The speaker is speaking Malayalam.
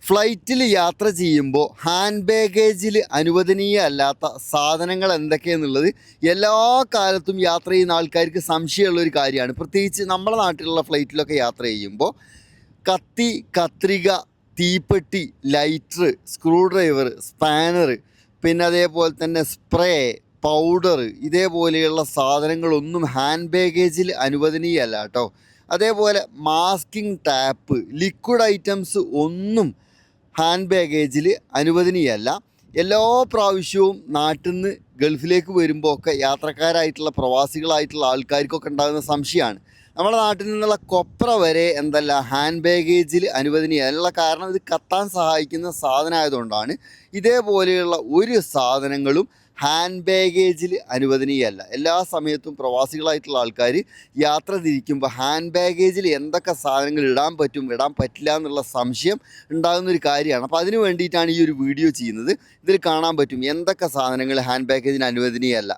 ഫ്ലൈറ്റിൽ യാത്ര ചെയ്യുമ്പോൾ ഹാൻഡ് ബാഗേജിൽ അനുവദനീയമല്ലാത്ത സാധനങ്ങൾ എന്തൊക്കെയെന്നുള്ളത് എല്ലാ കാലത്തും യാത്ര ചെയ്യുന്ന ആൾക്കാർക്ക് സംശയമുള്ളൊരു കാര്യമാണ്. പ്രത്യേകിച്ച് നമ്മുടെ നാട്ടിലുള്ള ഫ്ലൈറ്റിലൊക്കെ യാത്ര ചെയ്യുമ്പോൾ കത്തി, കത്രിക, തീപ്പെട്ടി, ലൈറ്റർ, സ്ക്രൂ ഡ്രൈവർ, സ്പാനർ, പിന്നെ അതേപോലെ തന്നെ സ്പ്രേ, പൗഡർ, ഇതേപോലെയുള്ള സാധനങ്ങളൊന്നും ഹാൻഡ് ബാഗേജിൽ അനുവദനീയമല്ല കേട്ടോ. അതേപോലെ മാസ്കിംഗ് ടാപ്പ്, ലിക്വിഡ് ഐറ്റംസ് ഒന്നും ഹാൻഡ് ബാഗേജിൽ അനുവദനീയമല്ല. എല്ലാ പ്രാവശ്യവും നാട്ടിൽ നിന്ന് ഗൾഫിലേക്ക് വരുമ്പോൾ ഒക്കെ യാത്രക്കാരായിട്ടുള്ള പ്രവാസികളായിട്ടുള്ള ആൾക്കാർക്കൊക്കെ ഉണ്ടാകുന്ന സംശയമാണ്, നമ്മുടെ നാട്ടിൽ നിന്നുള്ള കൊപ്ര വരെ എന്തല്ല ഹാൻഡ് ബാഗേജിൽ അനുവദനീയമല്ല. അതിനുള്ള കാരണം ഇത് കത്താൻ സഹായിക്കുന്ന സാധനമായതുകൊണ്ടാണ്. ഇതേപോലെയുള്ള ഒരു സാധനങ്ങളും ഹാൻഡ് ബാഗേജിൽ അനുവദനീയമല്ല. എല്ലാ സമയത്തും പ്രവാസികളായിട്ടുള്ള ആൾക്കാർ യാത്ര തിരിക്കുമ്പോൾ ഹാൻഡ് ബാഗേജിൽ എന്തൊക്കെ സാധനങ്ങൾ ഇടാൻ പറ്റും, ഇടാൻ പറ്റില്ല എന്നുള്ള സംശയം ഉണ്ടാകുന്നൊരു കാര്യമാണ്. അപ്പോൾ അതിന് വേണ്ടിയിട്ടാണ് ഈ ഒരു വീഡിയോ ചെയ്യുന്നത്. ഇതിൽ കാണാൻ പറ്റും എന്തൊക്കെ സാധനങ്ങൾ ഹാൻഡ് ബാഗേജിന് അനുവദനീയമല്ല.